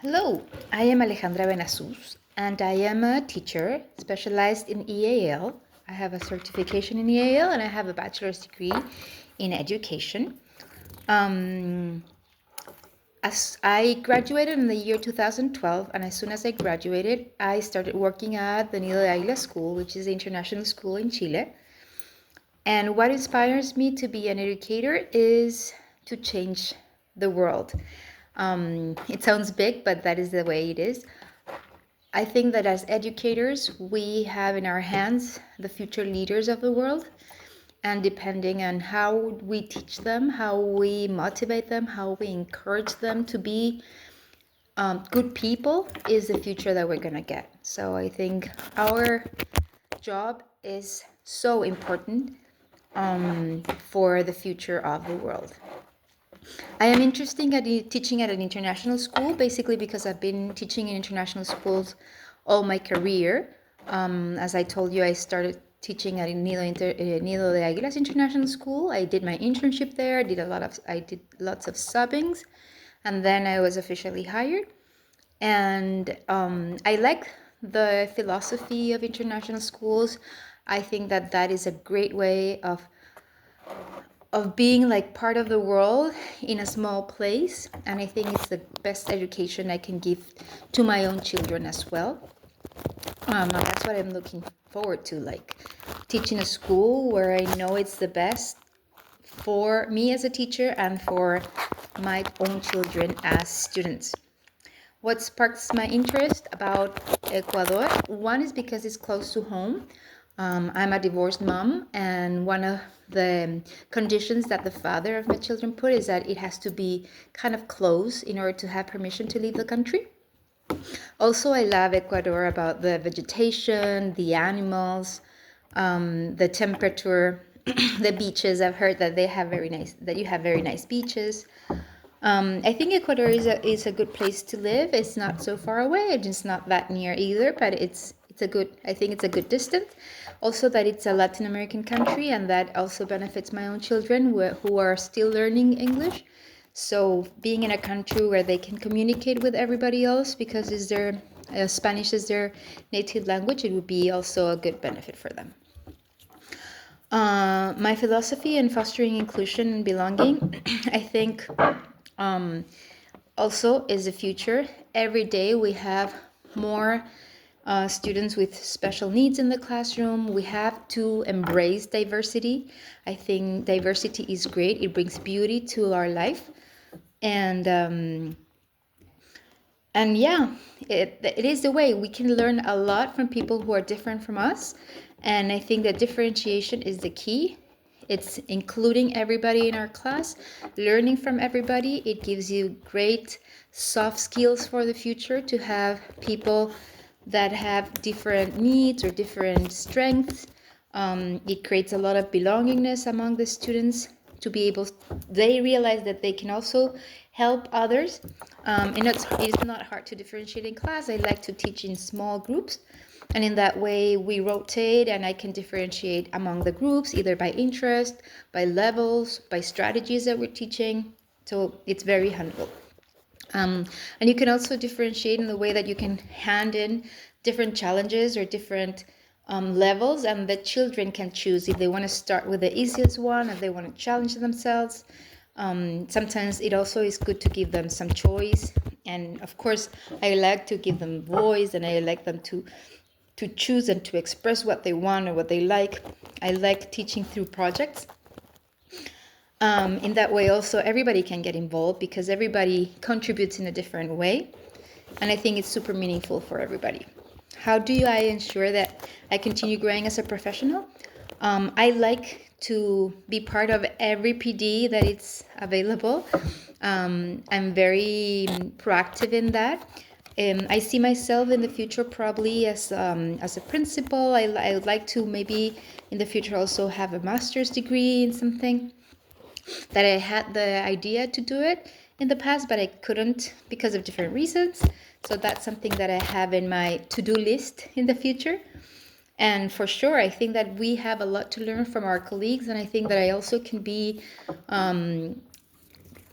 Hello, I am Alejandra Benasus and I am a teacher specialized in EAL. I have a certification in EAL and I have a bachelor's degree in education. As I graduated in the year 2012, and as soon as I graduated, I started working at the Nido de Águila School, which is the international school in Chile. And what inspires me to be an educator is to change the world. It sounds big, but that is the way it is. I think that as educators, we have in our hands the future leaders of the world. And depending on how we teach them, how we motivate them, how we encourage them to be good people, is the future that we're going to get. So I think our job is so important for the future of the world. I am interested at teaching at an international school, basically because I've been teaching in international schools all my career. As I told you, I started teaching at Nido de Águilas International School. I did my internship there. I did lots of subbings, and then I was officially hired. And I like the philosophy of international schools. I think that that is a great way of being like part of the world in a small place, and I think it's the best education I can give to my own children as well. That's what I'm looking forward to, like teaching a school where I know it's the best for me as a teacher and for my own children as students. What sparks my interest about Ecuador? One is because it's close to home. I'm a divorced mom, and one of the conditions that the father of my children put is that it has to be kind of close in order to have permission to leave the country. Also, I love Ecuador about the vegetation, the animals, the temperature, the beaches. I've heard that you have very nice beaches. I think Ecuador is a good place to live. It's not so far away. It's not that near either, but it's a good. I think it's a good distance. Also, that it's a Latin American country, and that also benefits my own children who are still learning English. So, being in a country where they can communicate with everybody else because Spanish is their native language, it would be also a good benefit for them. My philosophy in fostering inclusion and belonging, I think, also is the future. Every day we have more students with special needs in the classroom. We have to embrace diversity. I think diversity is great. It brings beauty to our life. And yeah, it is the way we can learn a lot from people who are different from us. And I think that differentiation is the key. It's including everybody in our class, learning from everybody. It gives you great soft skills for the future to have people that have different needs or different strengths. It creates a lot of belongingness among the students to be able, they realize that they can also help others. And it's not hard to differentiate in class. I like to teach in small groups. And in that way, we rotate and I can differentiate among the groups, either by interest, by levels, by strategies that we're teaching. So it's very handleable. And you can also differentiate in the way that you can hand in different challenges or different levels, and the children can choose if they want to start with the easiest one, if they want to challenge themselves. Sometimes it also is good to give them some choice. And of course, I like to give them voice, and I like them to choose and to express what they want or what they like. I like teaching through projects. In that way, also, everybody can get involved because everybody contributes in a different way. And I think it's super meaningful for everybody. How do I ensure that I continue growing as a professional? I like to be part of every PD that it's available. I'm very proactive in that. I see myself in the future probably as a principal. I would like to maybe in the future also have a master's degree in something. That I had the idea to do it in the past, but I couldn't because of different reasons. So that's something that I have in my to-do list in the future. And for sure, I think that we have a lot to learn from our colleagues, and I think that I also can be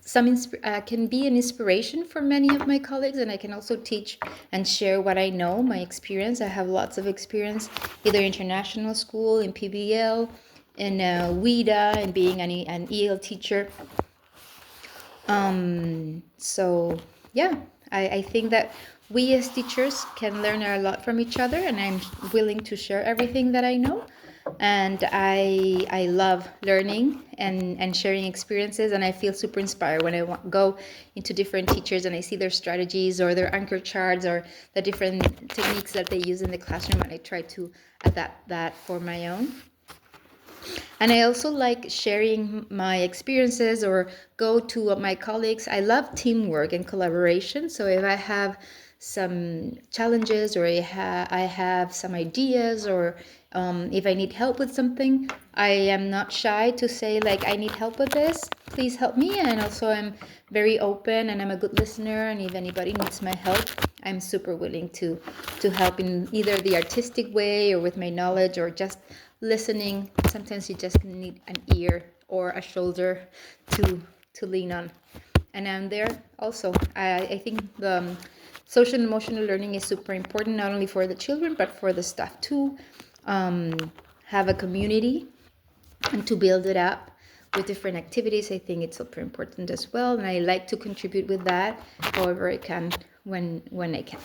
can be an inspiration for many of my colleagues, and I can also teach and share what I know, my experience. I have lots of experience, either international school, in PBL, in WIDA, and being an EL teacher. So yeah, I think that we as teachers can learn a lot from each other, and I'm willing to share everything that I know. And I love learning and sharing experiences, and I feel super inspired when I go into different teachers and I see their strategies or their anchor charts or the different techniques that they use in the classroom, and I try to adapt that for my own. And I also like sharing my experiences or go to my colleagues. I love teamwork and collaboration. So if I have some challenges or I have some ideas or if I need help with something, I am not shy to say, like, I need help with this. Please help me. And also I'm very open and I'm a good listener. And if anybody needs my help, I'm super willing to help in either the artistic way or with my knowledge or just listening. Sometimes you just need an ear or a shoulder to lean on. And I'm there also. I think the social and emotional learning is super important, not only for the children, but for the staff too. Have a community and to build it up with different activities. I think it's super important as well. And I like to contribute with that however I can when I can.